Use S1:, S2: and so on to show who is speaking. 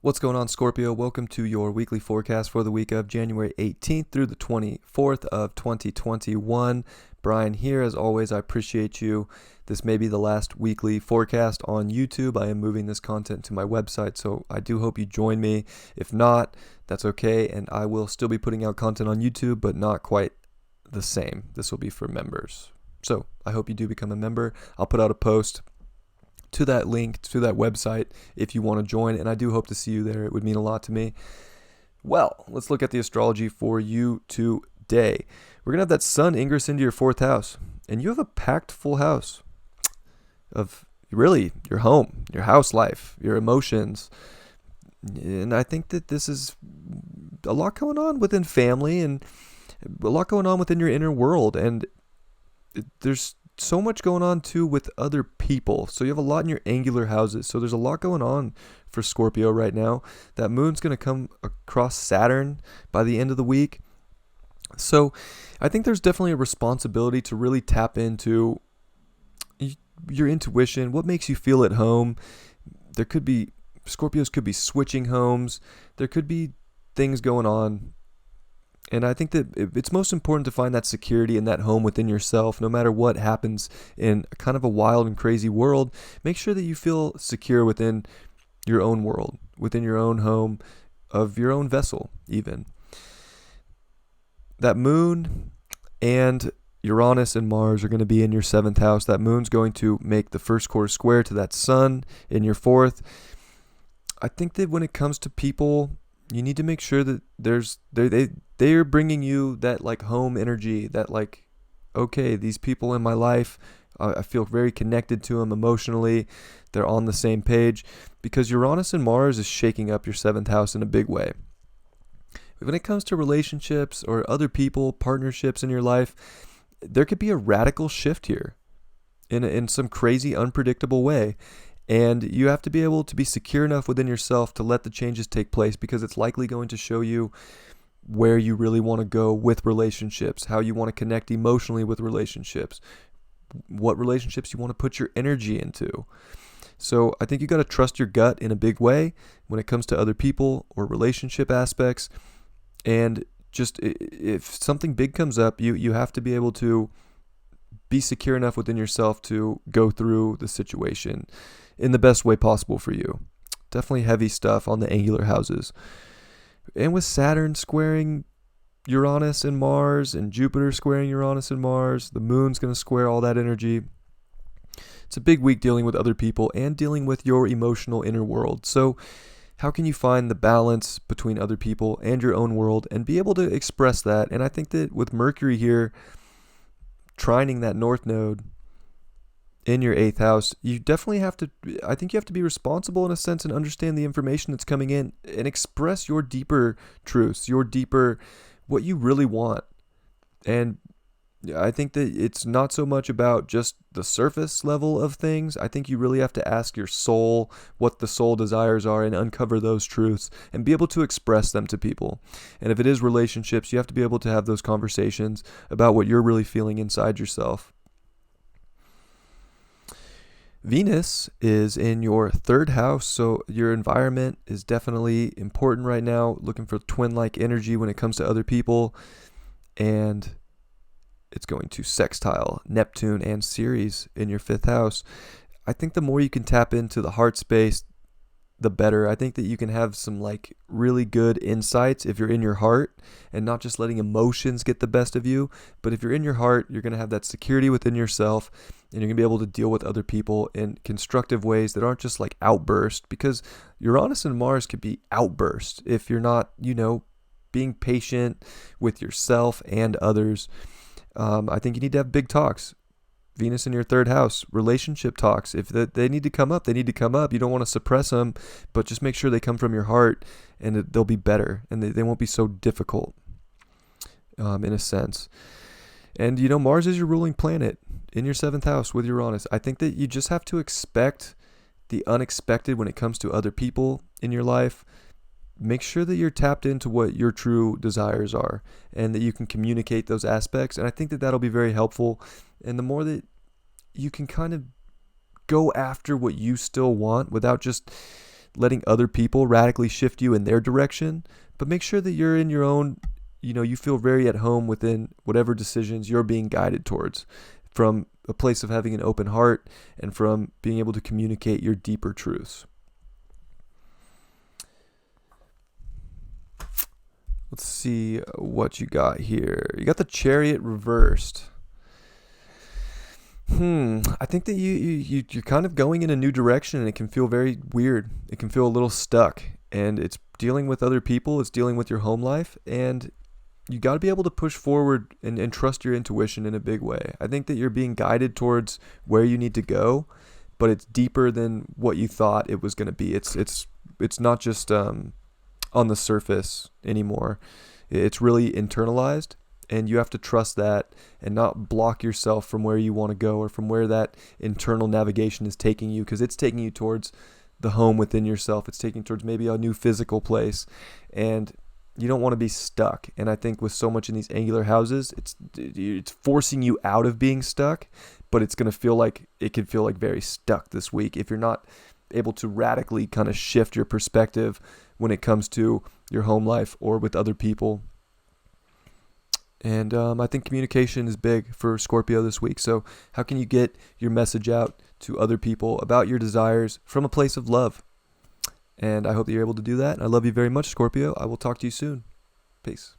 S1: What's going on, Scorpio? Welcome to your weekly forecast for the week of January 18th through the 24th of 2021. Brian here. As always, I appreciate you. This may be the last weekly forecast on YouTube. I am moving this content to my website, so I do hope you join me. If not, that's okay, and I will still be putting out content on YouTube, but not quite the same. This will be for members. So I hope you do become a member. I'll put out a post to that link, to that website, if you want to join, and I do hope to see you there. It would mean a lot to me. Well, let's look at the astrology for you today. We're going to have that sun ingress into your fourth house, and you have a packed full house of really your home, your house life, your emotions. And I think that this is a lot going on within family and a lot going on within your inner world, and there's so much going on too with other people. So you have a lot in your angular houses. So there's a lot going on for Scorpio right now. That moon's going to come across Saturn by the end of the week. So I think there's definitely a responsibility to really tap into your intuition, what makes you feel at home. There could be, Scorpios could be switching homes. There could be things going on. And I think that it's most important to find that security in that home within yourself, no matter what happens in kind of a wild and crazy world. Make sure that you feel secure within your own world, within your own home, of your own vessel, even. That moon and Uranus and Mars are going to be in your seventh house. That moon's going to make the first quarter square to that sun in your fourth. I think that when it comes to people, you need to make sure that they're bringing you that like home energy, that like, okay, these people in my life, I feel very connected to them emotionally. They're on the same page, because Uranus and Mars is shaking up your seventh house in a big way. When it comes to relationships or other people, partnerships in your life, there could be a radical shift here in some crazy, unpredictable way. And you have to be able to be secure enough within yourself to let the changes take place, because it's likely going to show you where you really want to go with relationships, how you want to connect emotionally with relationships, what relationships you want to put your energy into. So I think you got to trust your gut in a big way when it comes to other people or relationship aspects. And just if something big comes up, you have to be able to be secure enough within yourself to go through the situation in the best way possible for you. Definitely heavy stuff on the angular houses. And with Saturn squaring Uranus and Mars, and Jupiter squaring Uranus and Mars, the moon's going to square all that energy. It's a big week dealing with other people and dealing with your emotional inner world. So how can you find the balance between other people and your own world and be able to express that? And I think that with Mercury here trining that north node in your eighth house, you definitely have to, I think you have to be responsible in a sense and understand the information that's coming in and express your deeper truths, your deeper, what you really want. And I think that it's not so much about just the surface level of things. I think you really have to ask your soul what the soul desires are and uncover those truths and be able to express them to people. And if it is relationships, you have to be able to have those conversations about what you're really feeling inside yourself. Venus is in your third house, so your environment is definitely important right now, looking for twin-like energy when it comes to other people. And it's going to sextile Neptune and Ceres in your fifth house. I think the more you can tap into the heart space, the better. I think that you can have some like really good insights if you're in your heart and not just letting emotions get the best of you. But if you're in your heart, you're going to have that security within yourself, and you're going to be able to deal with other people in constructive ways that aren't just like outburst, because Uranus and Mars could be outburst if you're not, being patient with yourself and others. I think you need to have big talks. Venus in your third house, relationship talks. If they need to come up, they need to come up. You don't want to suppress them, but just make sure they come from your heart, and they'll be better, and they won't be so difficult, in a sense. And, Mars is your ruling planet in your seventh house with Uranus. I think that you just have to expect the unexpected when it comes to other people in your life. make sure that you're tapped into what your true desires are and that you can communicate those aspects. And I think that that'll be very helpful. And the more that you can kind of go after what you still want without just letting other people radically shift you in their direction, but make sure that you're in your own, you feel very at home within whatever decisions you're being guided towards, from a place of having an open heart and from being able to communicate your deeper truths. Let's see what you got here. You got the Chariot reversed. I think that you're kind of going in a new direction, and it can feel very weird. It can feel a little stuck, and it's dealing with other people. It's dealing with your home life, and you got to be able to push forward and trust your intuition in a big way. I think that you're being guided towards where you need to go, but it's deeper than what you thought it was going to be. It's not just on the surface anymore. It's really internalized. And you have to trust that and not block yourself from where you want to go or from where that internal navigation is taking you, because it's taking you towards the home within yourself. It's taking you towards maybe a new physical place, and you don't want to be stuck. And I think with so much in these angular houses, it's forcing you out of being stuck, but it can feel like very stuck this week if you're not able to radically kind of shift your perspective when it comes to your home life or with other people. And I think communication is big for Scorpio this week. So how can you get your message out to other people about your desires from a place of love? And I hope that you're able to do that. I love you very much, Scorpio. I will talk to you soon. Peace.